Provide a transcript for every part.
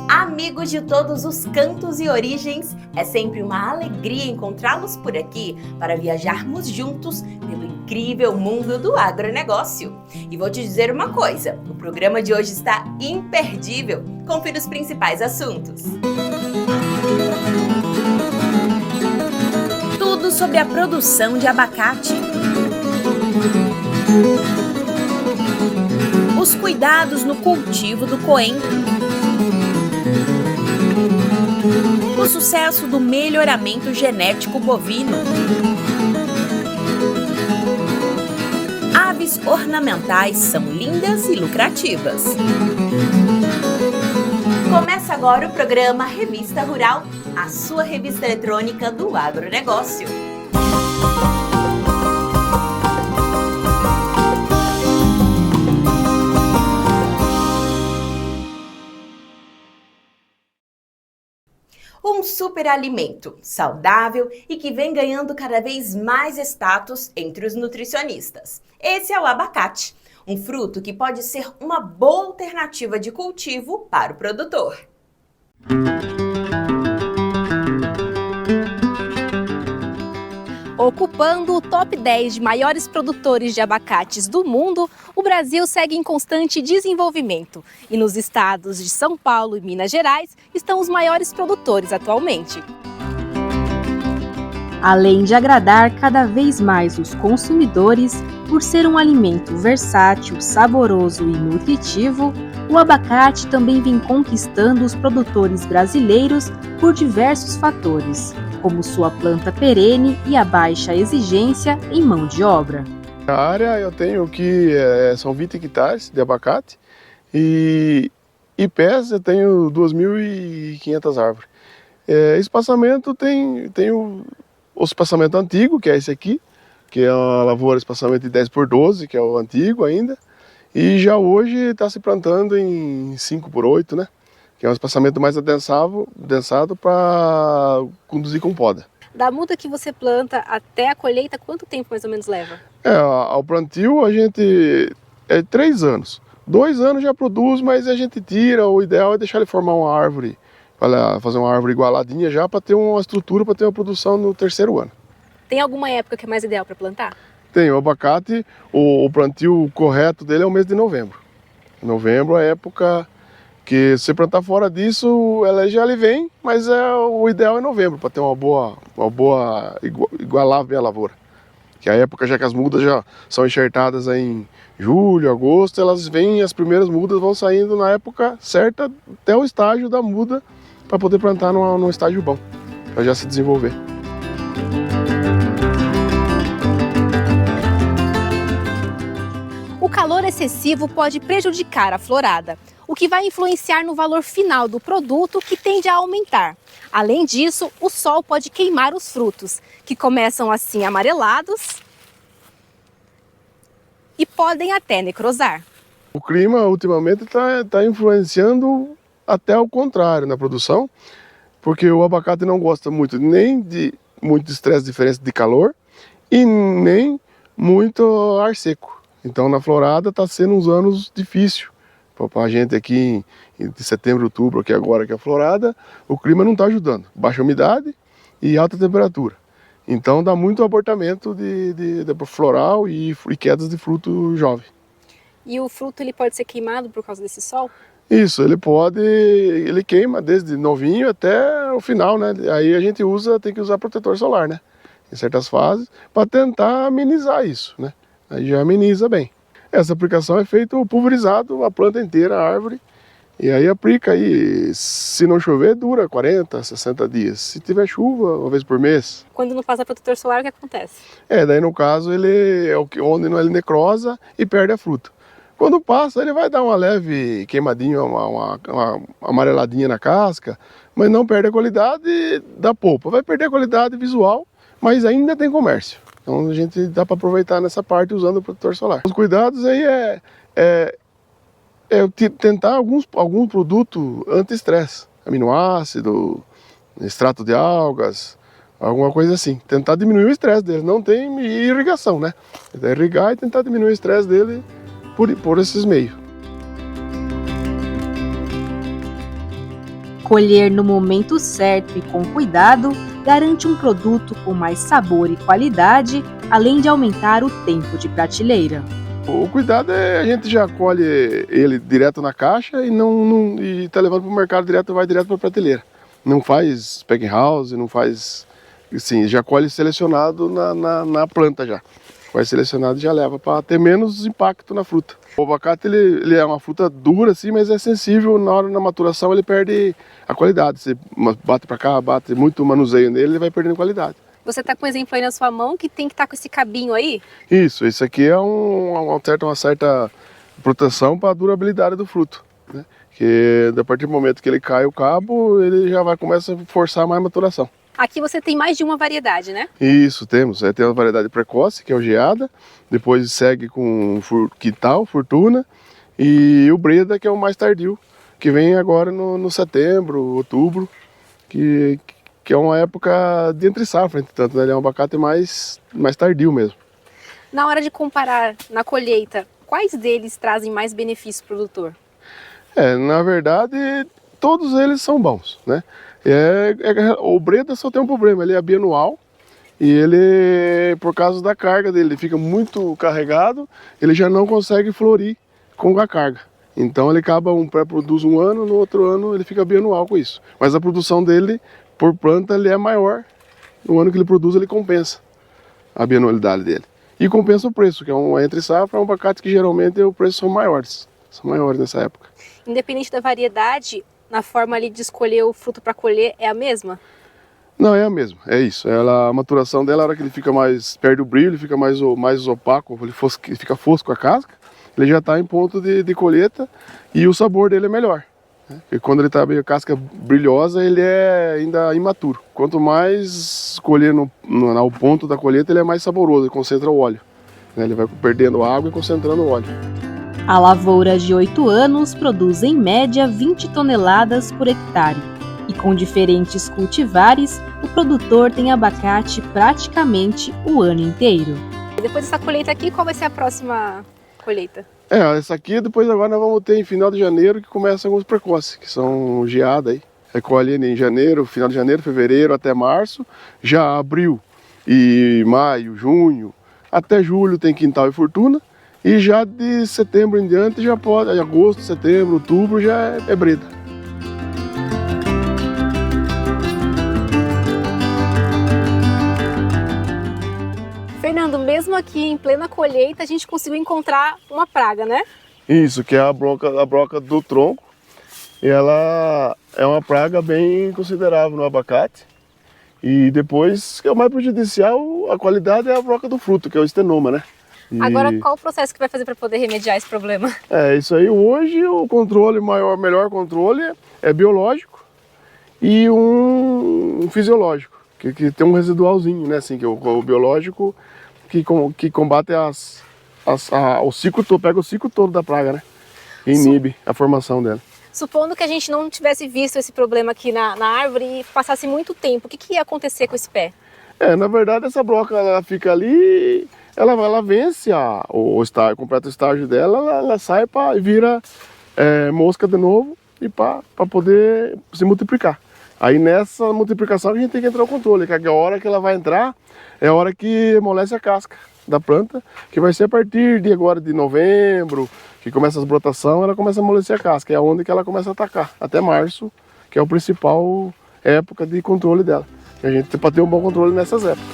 Amigos de todos os cantos e origens, é sempre uma alegria encontrá-los por aqui para viajarmos juntos pelo incrível mundo do agronegócio. E vou te dizer uma coisa, o programa de hoje está imperdível. Confira os principais assuntos. Tudo sobre a produção de abacate. Os cuidados no cultivo do coentro. O sucesso do melhoramento genético bovino. Aves ornamentais são lindas e lucrativas. Começa agora o programa Revista Rural, a sua revista eletrônica do agronegócio. Um superalimento saudável e que vem ganhando cada vez mais status entre os nutricionistas. Esse é o abacate, um fruto que pode ser uma boa alternativa de cultivo para o produtor. Ocupando o top 10 de maiores produtores de abacates do mundo, o Brasil segue em constante desenvolvimento. E nos estados de São Paulo e Minas Gerais estão os maiores produtores atualmente. Além de agradar cada vez mais os consumidores, por ser um alimento versátil, saboroso e nutritivo, o abacate também vem conquistando os produtores brasileiros por diversos fatores, como sua planta perene e a baixa exigência em mão de obra. Na área eu tenho são 20 hectares de abacate e pés eu tenho 2.500 árvores. Espaçamento tem o espaçamento antigo, que é esse aqui, que é uma lavoura espaçamento de 10x12, que é o antigo ainda, e já hoje está se plantando em 5x8, né? Que é um espaçamento mais adensado para conduzir com poda. Da muda que você planta até a colheita, quanto tempo mais ou menos leva? Ao plantio a gente é 3 anos. 2 anos já produz, mas a gente tira, o ideal é deixar ele formar uma árvore, para fazer uma árvore igualadinha já, para ter uma estrutura, para ter uma produção no 3º ano. Tem alguma época que é mais ideal para plantar? Tem, o abacate, o plantio correto dele é o mês de novembro. Novembro é a época que se você plantar fora disso, ela já vem, mas o ideal é novembro, para ter uma boa igualar bem a lavoura. Que é a época já que as mudas já são enxertadas em julho, agosto, elas vêm, as primeiras mudas vão saindo na época certa até o estágio da muda, para poder plantar num estágio bom, para já se desenvolver. O calor excessivo pode prejudicar a florada, o que vai influenciar no valor final do produto, que tende a aumentar. Além disso, o sol pode queimar os frutos, que começam assim amarelados e podem até necrosar. O clima ultimamente está influenciando até o contrário na produção, porque o abacate não gosta muito nem de muito estresse, diferença de calor, e nem muito ar seco. Então na florada está sendo uns anos difíceis. Para a gente aqui de setembro, outubro, aqui agora que é a florada, o clima não está ajudando. Baixa umidade e alta temperatura. Então dá muito abortamento de floral e quedas de fruto jovem. E o fruto ele pode ser queimado por causa desse sol? Isso, ele queima desde novinho até o final, né? Aí a gente tem que usar protetor solar, né? Em certas fases, para tentar amenizar isso, né? Aí já ameniza bem. Essa aplicação é feita pulverizado, a planta inteira, a árvore, e aí aplica aí, se não chover, dura 40, 60 dias. Se tiver chuva, uma vez por mês. Quando não passa protetor solar, o que acontece? Daí no caso ele é onde ele necrosa e perde a fruta. Quando passa, ele vai dar uma leve queimadinha, uma amareladinha na casca, mas não perde a qualidade da polpa. Vai perder a qualidade visual, mas ainda tem comércio. Então a gente dá para aproveitar nessa parte usando o protetor solar. Os cuidados aí tentar alguns produtos anti-estresse, aminoácido, extrato de algas, alguma coisa assim. Tentar diminuir o estresse dele, não tem irrigação, né? Tentar irrigar e tentar diminuir o estresse dele por esses meios. Colher no momento certo e com cuidado garante um produto com mais sabor e qualidade, além de aumentar o tempo de prateleira. O cuidado é a gente já colhe ele direto na caixa e tá levando para o mercado direto, vai direto para a prateleira. Não faz packing house, não faz, assim, já colhe selecionado na planta já. Vai selecionado e já leva para ter menos impacto na fruta. O abacate ele é uma fruta dura assim, mas é sensível na hora da maturação, ele perde a qualidade. Você bate para cá, bate muito manuseio nele, ele vai perdendo qualidade. Você está com um exemplo aí na sua mão que tem que estar com esse cabinho aí? Isso aqui é uma certa proteção para a durabilidade do fruto, né? Que a partir do momento que ele cai o cabo, ele já começa a forçar mais a maturação. Aqui você tem mais de uma variedade, né? Isso, temos. Tem a variedade precoce, que é o geada, depois segue com quintal, fortuna, e o breda, que é o mais tardio, que vem agora no setembro, outubro, que é uma época de entre safra, entretanto, né? Ele é um abacate mais tardio mesmo. Na hora de comparar na colheita, quais deles trazem mais benefício para o produtor? Na verdade, todos eles são bons, né? O breda só tem um problema, ele é bianual e ele, por causa da carga dele, ele fica muito carregado, ele já não consegue florir com a carga. Então ele produz um ano, no outro ano ele fica bianual com isso. Mas a produção dele, por planta, ele é maior. No ano que ele produz, ele compensa a bianualidade dele. E compensa o preço, que é um entre safra, um abacate que geralmente os preços são maiores nessa época. Independente da variedade, na forma ali de escolher o fruto para colher, é a mesma? Não, é a mesma, é isso. A maturação dela, a hora que ele fica perde o brilho, ele fica mais opaco, ele fica fosco a casca, ele já está em ponto de colheita e o sabor dele é melhor, né? Porque quando ele está bem a casca brilhosa, ele é ainda imaturo. Quanto mais colher no ponto da colheita, ele é mais saboroso, ele concentra o óleo, né? Ele vai perdendo água e concentrando o óleo. A lavoura de 8 anos produz em média 20 toneladas por hectare. E com diferentes cultivares, o produtor tem abacate praticamente o ano inteiro. Depois dessa colheita aqui, qual vai ser a próxima colheita? Essa aqui depois agora nós vamos ter em final de janeiro que começam alguns precoces, que são geada aí. Recolhe em janeiro, final de janeiro, fevereiro até março. Já abril e maio, junho, até julho tem quintal e fortuna. E já de setembro em diante já pode, agosto, setembro, outubro já é breda. Fernando, mesmo aqui em plena colheita, a gente conseguiu encontrar uma praga, né? Isso, que é a broca do tronco. E ela é uma praga bem considerável no abacate. E depois, que é o mais prejudicial, a qualidade é a broca do fruto, que é o estenoma, né? Agora, qual o processo que vai fazer para poder remediar esse problema? Isso aí hoje o melhor controle é biológico e um fisiológico, que tem um residualzinho, né? Assim, que o biológico que combate o ciclo todo, pega o ciclo todo da praga, né? E inibe a formação dela. Supondo que a gente não tivesse visto esse problema aqui na árvore e passasse muito tempo, o que ia acontecer com esse pé? Na verdade, essa broca ela fica ali, ela vence completa o estágio dela, ela sai e vira mosca de novo e para poder se multiplicar. Aí nessa multiplicação a gente tem que entrar no controle, que a hora que ela vai entrar é a hora que amolece a casca da planta, que vai ser a partir de agora de novembro, que começa as brotação, ela começa a amolecer a casca, é onde que ela começa a atacar, até março, que é a principal época de controle dela. A gente tem para ter um bom controle nessas épocas.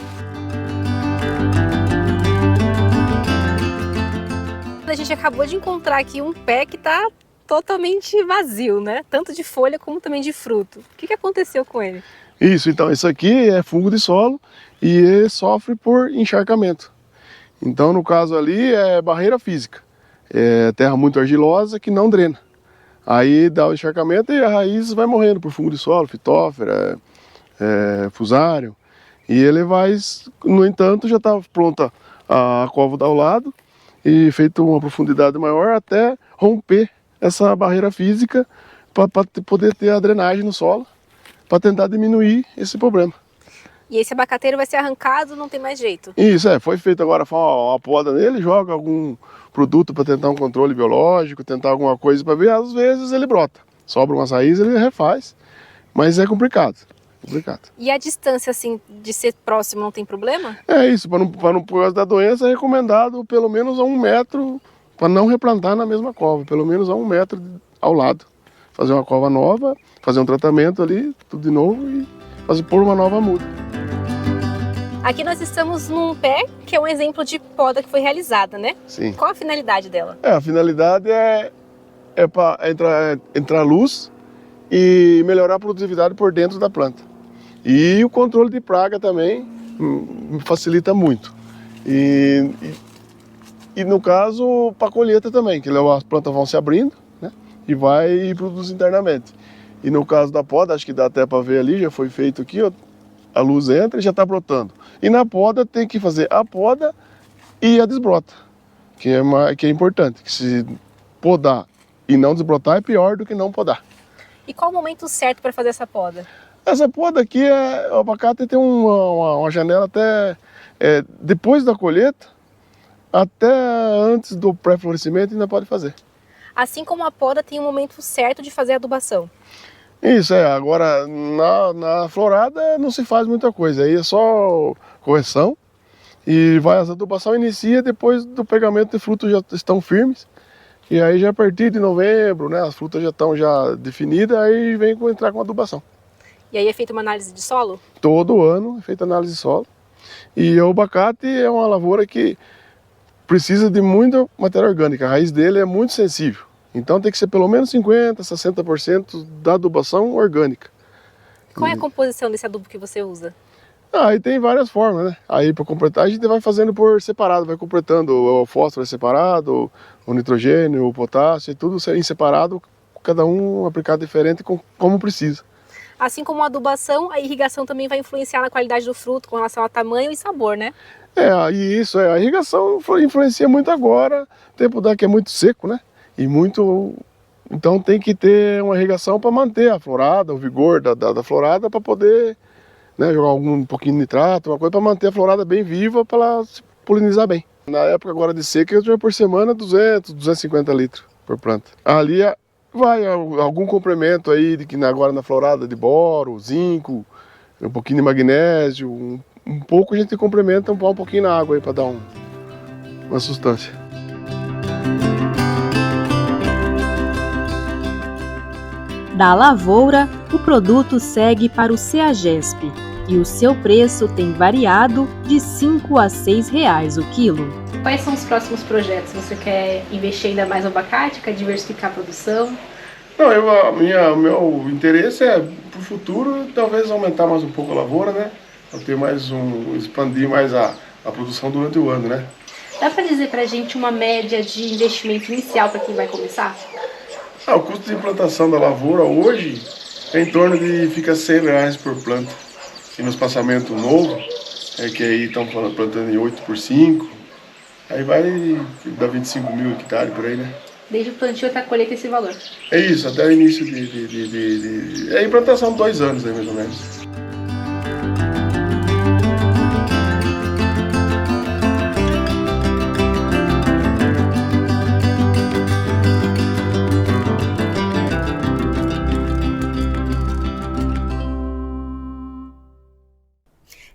A gente acabou de encontrar aqui um pé que está totalmente vazio, né? Tanto de folha como também de fruto. O que aconteceu com ele? Isso aqui é fungo de solo e ele sofre por encharcamento. Então, no caso ali, é barreira física. É terra muito argilosa que não drena. Aí dá o encharcamento e a raiz vai morrendo por fungo de solo, fitófera, fusário. E ele vai, no entanto, já está pronta a cova ao lado e feito uma profundidade maior até romper essa barreira física para poder ter a drenagem no solo, para tentar diminuir esse problema. E esse abacateiro vai ser arrancado, não tem mais jeito? Isso, foi feito agora uma poda nele, joga algum produto para tentar um controle biológico, tentar alguma coisa para ver, às vezes ele brota. sobra umas raízes, ele refaz, mas é complicado. E a distância, assim, de ser próximo não tem problema? É isso, por causa da doença, é recomendado pelo menos a 1 metro, para não replantar na mesma cova, pelo menos a 1 metro ao lado. Fazer uma cova nova, fazer um tratamento ali, tudo de novo e pôr uma nova muda. Aqui nós estamos num pé que é um exemplo de poda que foi realizada, né? Sim. Qual a finalidade dela? A finalidade é para entrar luz e melhorar a produtividade por dentro da planta. E o controle de praga também facilita muito. E no caso, para a colheita também, que as plantas vão se abrindo, né, e vai produzir internamente. E no caso da poda, acho que dá até para ver ali, já foi feito aqui, ó, a luz entra e já está brotando. E na poda tem que fazer a poda e a desbrota, que é importante, que se podar e não desbrotar é pior do que não podar. E qual o momento certo para fazer essa poda? Essa poda aqui, o abacate tem uma janela até depois da colheita, até antes do pré-florescimento ainda pode fazer. Assim como a poda tem um momento certo de fazer a adubação. Isso, agora na florada não se faz muita coisa, aí é só correção e a adubação inicia depois do pegamento de frutos já estão firmes. E aí já a partir de novembro, né, as frutas já estão definidas, aí vem entrar com adubação. E aí é feita uma análise de solo? Todo ano é feita análise de solo. E o abacate é uma lavoura que precisa de muita matéria orgânica, a raiz dele é muito sensível. Então tem que ser pelo menos 50%, 60% da adubação orgânica. Qual é a composição desse adubo que você usa? Aí tem várias formas, né? Aí para completar a gente vai fazendo por separado, vai completando o fósforo é separado, o nitrogênio, o potássio, tudo em separado, cada um aplicado diferente como precisa. Assim como a adubação, a irrigação também vai influenciar na qualidade do fruto com relação a tamanho e sabor, né? A irrigação influencia muito agora, o tempo daqui é muito seco, né? Então tem que ter uma irrigação para manter a florada, o vigor da florada, para poder, né, jogar um pouquinho de nitrato, uma coisa para manter a florada bem viva, para ela se polinizar bem. Na época agora de seca, eu tinha por semana 200, 250 litros por planta. Ali vai algum complemento aí, agora na florada de boro, zinco, um pouquinho de magnésio, um pouco a gente complementa um pouquinho na água aí para dar uma sustância. Da lavoura, o produto segue para o CEAGESP e o seu preço tem variado de R$ 5 a R$ 6 o quilo. Quais são os próximos projetos? Você quer investir ainda mais no abacate, quer diversificar a produção? Não, o meu interesse é, para o futuro, talvez aumentar mais um pouco a lavoura, né? Expandir mais a produção durante o ano, né? Dá para dizer para a gente uma média de investimento inicial para quem vai começar? O custo de implantação da lavoura hoje é em torno de fica R$100 por planta. E no espaçamento novo, que aí estão plantando em 8x5, aí vai dar 25 mil hectares por aí, né? Desde o plantio até a colheita esse valor? É isso, até o início é a implantação de 2 anos aí mais ou menos.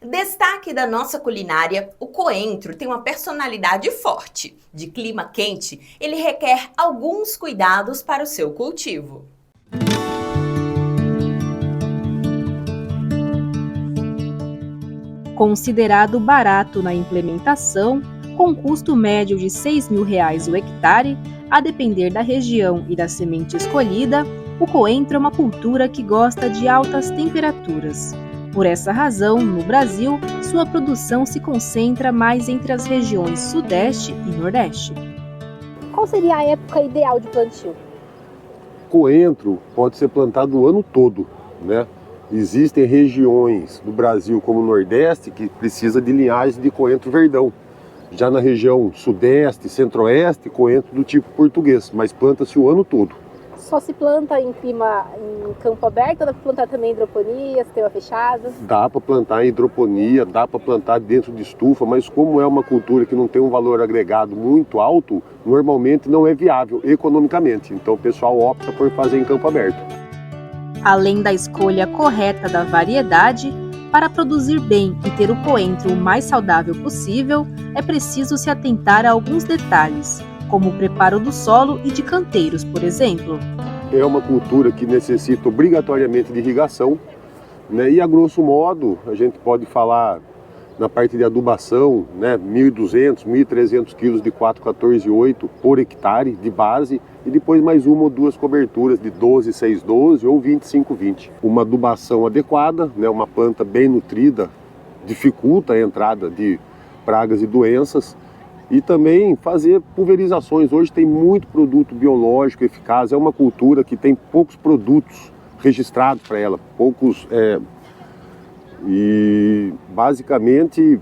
Destaque da nossa culinária, o coentro tem uma personalidade forte. De clima quente, ele requer alguns cuidados para o seu cultivo. Considerado barato na implementação, com custo médio de R$ 6.000 o hectare, a depender da região e da semente escolhida, o coentro é uma cultura que gosta de altas temperaturas. Por essa razão, no Brasil, sua produção se concentra mais entre as regiões Sudeste e Nordeste. Qual seria a época ideal de plantio? Coentro pode ser plantado o ano todo, né? Existem regiões do Brasil, como o Nordeste, que precisa de linhagem de coentro verdão. Já na região Sudeste e Centro-Oeste, coentro do tipo português, mas planta-se o ano todo. só se planta em campo aberto ou dá para plantar também em hidroponia, sistema fechado? Dá para plantar em hidroponia, dá para plantar dentro de estufa, mas como é uma cultura que não tem um valor agregado muito alto, normalmente não é viável economicamente. Então o pessoal opta por fazer em campo aberto. Além da escolha correta da variedade, para produzir bem e ter o coentro o mais saudável possível, é preciso se atentar a alguns detalhes, como o preparo do solo e de canteiros, por exemplo. É uma cultura que necessita obrigatoriamente de irrigação, né? E a grosso modo, a gente pode falar na parte de adubação, né? 1.200, 1.300 quilos de 4,14,8 por hectare de base e depois mais uma ou duas coberturas de 12,6,12 ou 25,20. Uma adubação adequada, né? Uma planta bem nutrida dificulta a entrada de pragas e doenças. E também fazer pulverizações. Hoje tem muito produto biológico eficaz. É uma cultura que tem poucos produtos registrados para ela. E basicamente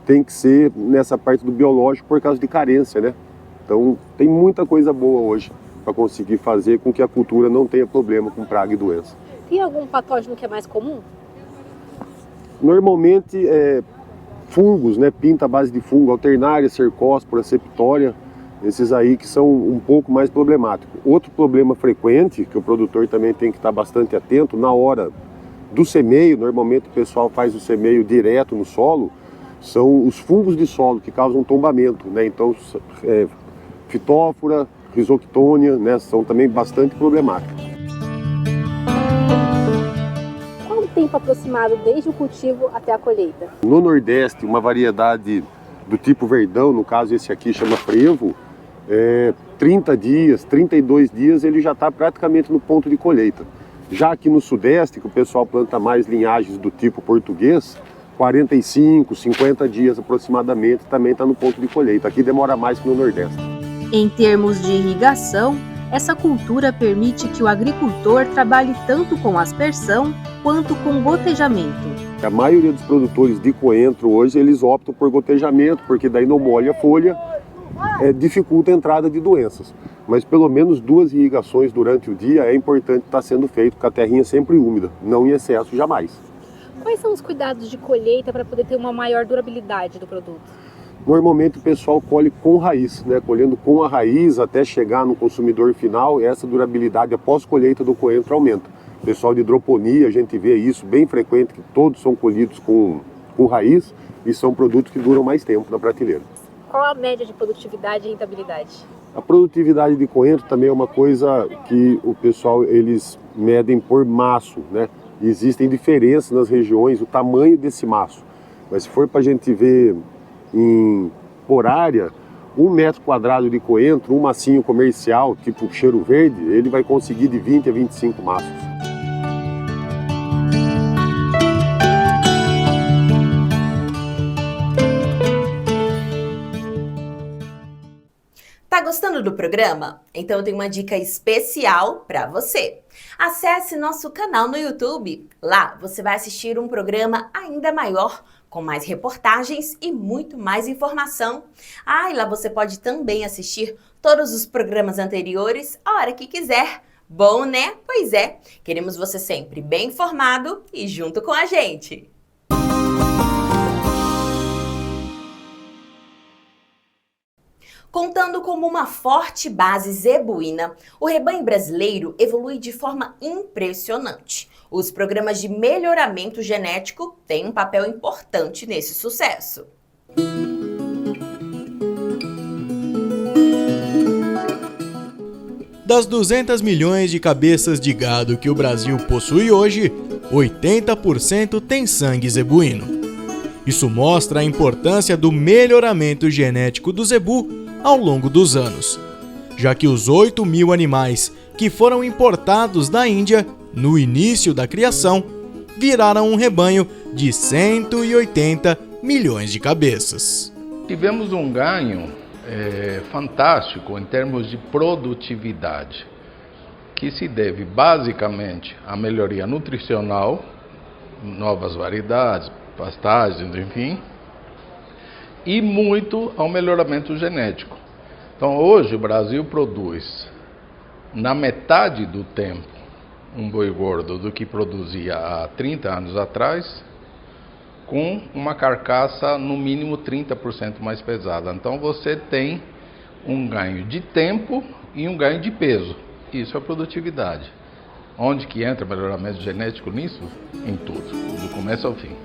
tem que ser nessa parte do biológico por causa de carência, né? Então tem muita coisa boa hoje para conseguir fazer com que a cultura não tenha problema com praga e doença. Tem algum patógeno que é mais comum? Normalmente fungos, né? Pinta à base de fungo, alternária, cercóspora, septória, esses aí que são um pouco mais problemáticos. Outro problema frequente, que o produtor também tem que estar bastante atento, na hora do semeio, normalmente o pessoal faz o semeio direto no solo, são os fungos de solo que causam tombamento, né? Então, fitófora, rhizoctônia, né? São também bastante problemáticos. Tempo aproximado desde o cultivo até a colheita? No Nordeste, uma variedade do tipo verdão, no caso esse aqui chama frevo, 30 dias, 32 dias ele já está praticamente no ponto de colheita. Já aqui no Sudeste, que o pessoal planta mais linhagens do tipo português, 45, 50 dias aproximadamente também está no ponto de colheita. Aqui demora mais que no Nordeste. Em termos de irrigação, essa cultura permite que o agricultor trabalhe tanto com aspersão quanto com gotejamento. A maioria dos produtores de coentro hoje, eles optam por gotejamento, porque daí não molha a folha, dificulta a entrada de doenças. Mas pelo menos 2 irrigações durante o dia é importante estar sendo feito, com a terrinha sempre úmida, não em excesso jamais. Quais são os cuidados de colheita para poder ter uma maior durabilidade do produto? Normalmente o pessoal colhe com raiz, né? Colhendo com a raiz até chegar no consumidor final, essa durabilidade após colheita do coentro aumenta. O pessoal de hidroponia, a gente vê isso bem frequente, que todos são colhidos com raiz e são produtos que duram mais tempo na prateleira. Qual a média de produtividade e rentabilidade? A produtividade de coentro também é uma coisa que o pessoal eles medem por maço, né? E existem diferenças nas regiões, o tamanho desse maço. Mas se for para a gente ver por área, 1 metro quadrado de coentro, um macinho comercial, tipo cheiro verde, ele vai conseguir de 20 a 25 maços. Tá gostando do programa? Então eu tenho uma dica especial para você. Acesse nosso canal no YouTube. Lá você vai assistir um programa ainda maior, com mais reportagens e muito mais informação. E lá você pode também assistir todos os programas anteriores a hora que quiser. Bom, né? Pois é, queremos você sempre bem informado e junto com a gente. Contando como uma forte base zebuína, o rebanho brasileiro evolui de forma impressionante. Os programas de melhoramento genético têm um papel importante nesse sucesso. Das 200 milhões de cabeças de gado que o Brasil possui hoje, 80% tem sangue zebuíno. Isso mostra a importância do melhoramento genético do zebu ao longo dos anos, já que os 8.000 animais que foram importados da Índia no início da criação viraram um rebanho de 180 milhões de cabeças. Tivemos um ganho fantástico em termos de produtividade, que se deve basicamente à melhoria nutricional, novas variedades, pastagens, enfim, e muito ao melhoramento genético. Então hoje o Brasil produz na metade do tempo um boi gordo do que produzia há 30 anos atrás, com uma carcaça no mínimo 30% mais pesada. Então você tem um ganho de tempo e um ganho de peso. Isso é produtividade. Onde que entra o melhoramento genético nisso? Em tudo, do começo ao fim.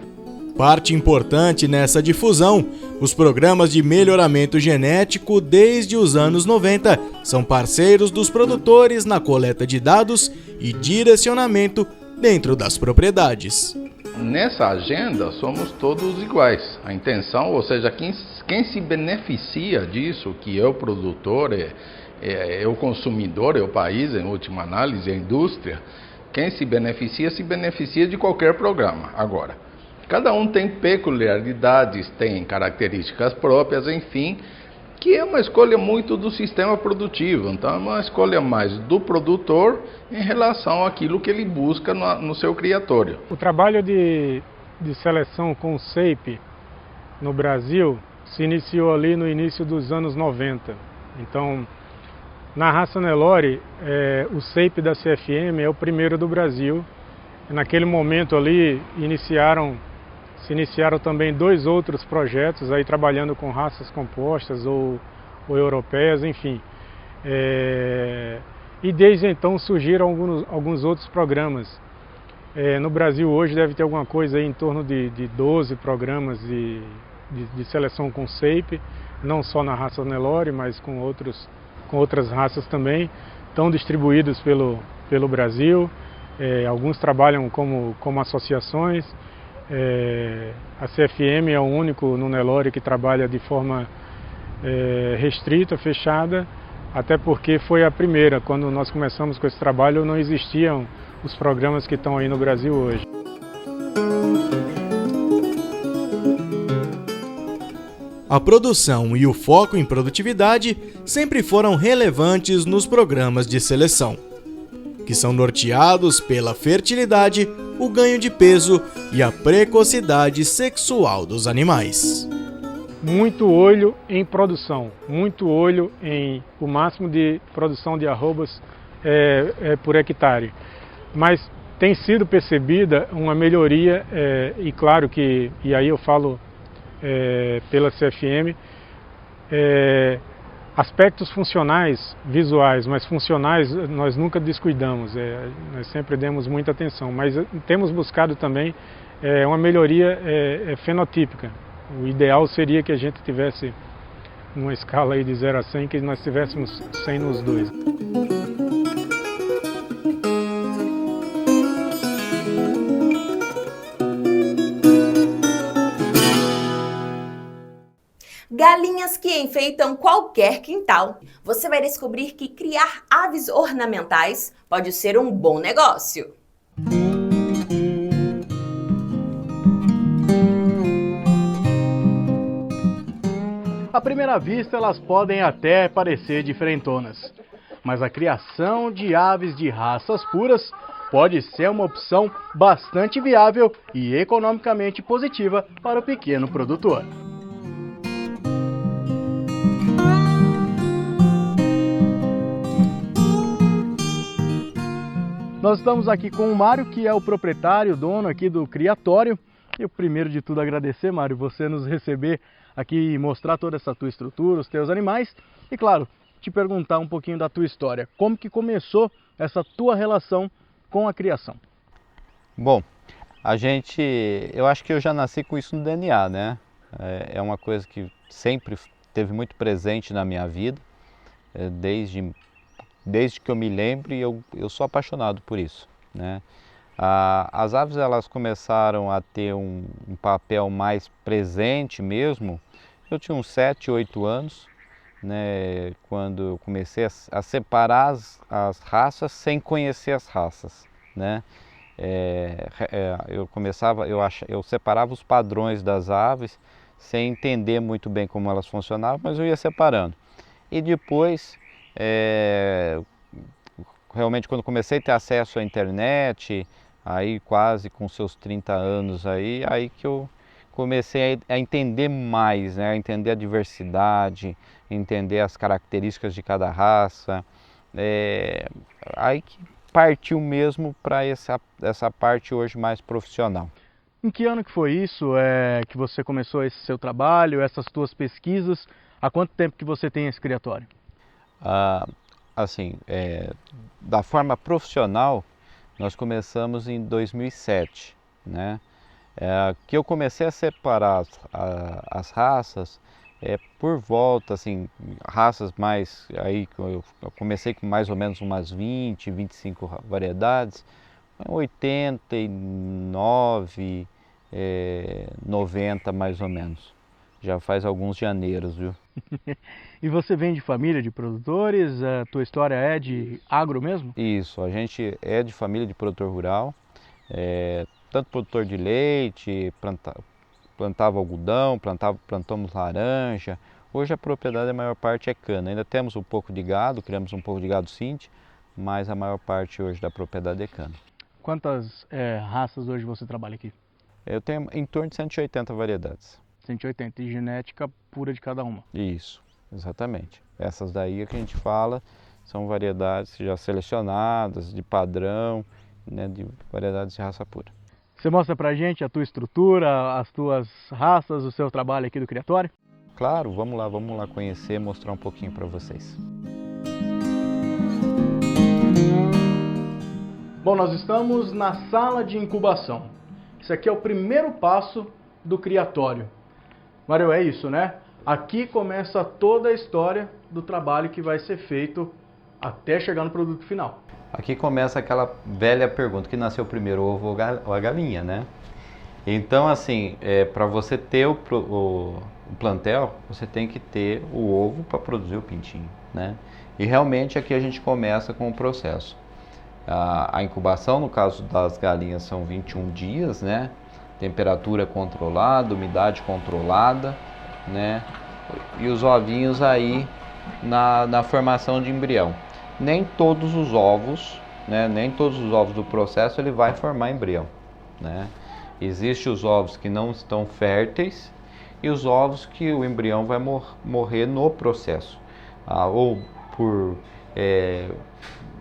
Parte importante nessa difusão, os programas de melhoramento genético desde os anos 90 são parceiros dos produtores na coleta de dados e direcionamento dentro das propriedades. Nessa agenda somos todos iguais. A intenção, ou seja, quem se beneficia disso, que é o produtor, é o consumidor, é o país, em última análise, a indústria, quem se beneficia de qualquer programa. Agora, cada um tem peculiaridades, tem características próprias, enfim, que é uma escolha muito do sistema produtivo. Então é uma escolha mais do produtor em relação àquilo que ele busca no seu criatório. O trabalho de seleção com o SEIP no Brasil se iniciou ali no início dos anos 90. Então, na raça Nelore, o SEIP da CFM é o primeiro do Brasil. Naquele momento ali se iniciaram também 2 outros projetos aí trabalhando com raças compostas ou europeias, enfim. E desde então surgiram alguns outros programas. No Brasil hoje deve ter alguma coisa aí em torno de 12 programas de seleção com SEIP, não só na raça Nelore, mas com outras raças também, estão distribuídos pelo Brasil. Alguns trabalham como associações. A CFM é o único no Nelore que trabalha de forma restrita, fechada, até porque foi a primeira. Quando nós começamos com esse trabalho não existiam os programas que estão aí no Brasil hoje. A produção e o foco em produtividade sempre foram relevantes nos programas de seleção, que são norteados pela fertilidade, o ganho de peso e a precocidade sexual dos animais. Muito olho em produção, muito olho em o máximo de produção de arrobas por hectare. Mas tem sido percebida uma melhoria, e claro que, e aí eu falo pela CFM, aspectos funcionais, visuais, mas funcionais nós nunca descuidamos, nós sempre demos muita atenção, mas temos buscado também uma melhoria fenotípica. O ideal seria que a gente tivesse, numa escala aí de 0 a 100, que nós tivéssemos 100 nos dois. Galinhas que enfeitam qualquer quintal. Você vai descobrir que criar aves ornamentais pode ser um bom negócio. À primeira vista, elas podem até parecer diferentonas, mas a criação de aves de raças puras pode ser uma opção bastante viável e economicamente positiva para o pequeno produtor. Nós estamos aqui com o Mário, que é o proprietário, dono aqui do criatório. Eu, primeiro de tudo, agradecer, Mário, você nos receber aqui e mostrar toda essa tua estrutura, os teus animais. E, claro, te perguntar um pouquinho da tua história. Como que começou essa tua relação com a criação? Bom, eu acho que eu já nasci com isso no DNA, né? É uma coisa que sempre teve muito presente na minha vida, desde que eu me lembro, e eu sou apaixonado por isso, né? As aves, elas começaram a ter um papel mais presente mesmo. Eu tinha uns 7, 8 anos, né, quando eu comecei a separar as raças sem conhecer as raças, né? Eu separava os padrões das aves sem entender muito bem como elas funcionavam, mas eu ia separando. E depois, realmente, quando comecei a ter acesso à internet, aí quase com seus 30 anos aí que eu comecei a entender mais, né? A entender a diversidade, entender as características de cada raça, aí que partiu mesmo para essa parte hoje mais profissional. Em que ano que foi isso, que você começou esse seu trabalho, essas suas pesquisas? Há quanto tempo que você tem esse criatório? Assim, da forma profissional, nós começamos em 2007, né? Que eu comecei a separar as raças por volta, assim, raças mais, aí eu comecei com mais ou menos umas 20, 25 variedades, 89, 90 mais ou menos. Já faz alguns janeiros, viu? E você vem de família de produtores? A tua história é de agro mesmo? Isso, a gente é de família de produtor rural, tanto produtor de leite, plantava algodão, plantamos laranja. Hoje a propriedade, a maior parte é cana. Ainda temos um pouco de gado, criamos um pouco de gado Sinti, mas a maior parte hoje da propriedade é cana. Quantas raças hoje você trabalha aqui? Eu tenho em torno de 180 variedades. 180, e genética pura de cada uma? Isso, exatamente. Essas daí que a gente fala são variedades já selecionadas, de padrão, né, de variedades de raça pura. Você mostra pra gente a tua estrutura, as tuas raças, o seu trabalho aqui do criatório? Claro, vamos lá conhecer, mostrar um pouquinho para vocês. Bom, nós estamos na sala de incubação. Isso aqui é o primeiro passo do criatório. Mário, é isso, né? Aqui começa toda a história do trabalho que vai ser feito até chegar no produto final. Aqui começa aquela velha pergunta, que nasceu primeiro, o ovo ou a galinha, né? Então, assim, para você ter o plantel, você tem que ter o ovo para produzir o pintinho, né? E realmente aqui a gente começa com o processo. A incubação, no caso das galinhas, são 21 dias, né? Temperatura controlada, umidade controlada, né? E os ovinhos aí na formação de embrião. Nem todos os ovos, né? Nem todos os ovos do processo ele vai formar embrião, né? Existem os ovos que não estão férteis e os ovos que o embrião vai morrer no processo, ou por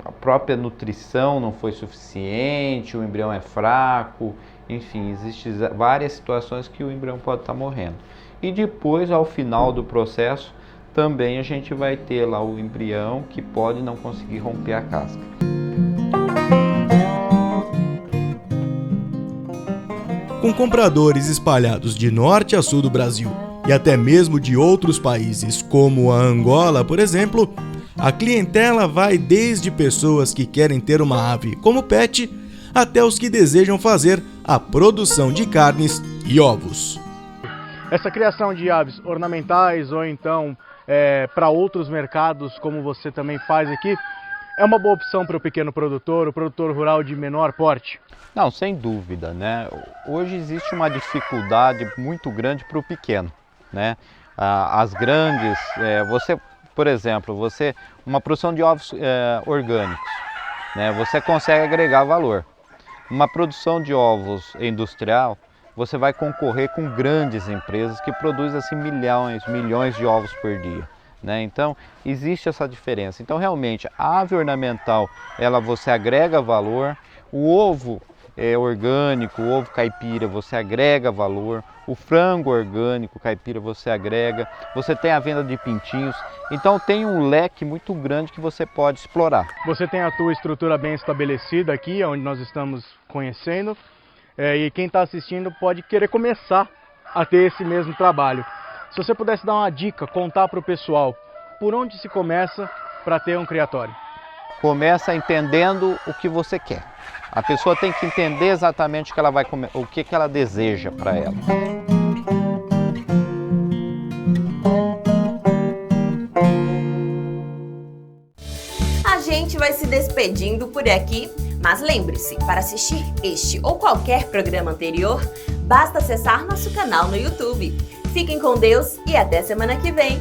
a própria nutrição não foi suficiente, o embrião é fraco, enfim, existem várias situações que o embrião pode estar morrendo. E depois, ao final do processo, também a gente vai ter lá o embrião que pode não conseguir romper a casca. Com compradores espalhados de norte a sul do Brasil e até mesmo de outros países, como a Angola, por exemplo, a clientela vai desde pessoas que querem ter uma ave como pet, até os que desejam fazer a produção de carnes e ovos. Essa criação de aves ornamentais ou então para outros mercados, como você também faz aqui, é uma boa opção para o pequeno produtor, o produtor rural de menor porte? Não, sem dúvida, né? Hoje existe uma dificuldade muito grande para o pequeno, né? As grandes, por exemplo, uma produção de ovos orgânicos, né? Você consegue agregar valor. Uma produção de ovos industrial, você vai concorrer com grandes empresas que produzem assim milhões de ovos por dia, né? Então existe essa diferença. Então realmente a ave ornamental, você agrega valor. O ovo orgânico, o ovo caipira, você agrega valor. O frango orgânico caipira você agrega. Você tem a venda de pintinhos. Então tem um leque muito grande que você pode explorar. Você tem a tua estrutura bem estabelecida aqui, onde nós estamos conhecendo. E quem está assistindo pode querer começar a ter esse mesmo trabalho. Se você pudesse dar uma dica, contar para o pessoal, por onde se começa para ter um criatório? Começa entendendo o que você quer. A pessoa tem que entender exatamente o que ela deseja para ela. A gente vai se despedindo por aqui, mas lembre-se, para assistir este ou qualquer programa anterior, basta acessar nosso canal no YouTube. Fiquem com Deus e até semana que vem!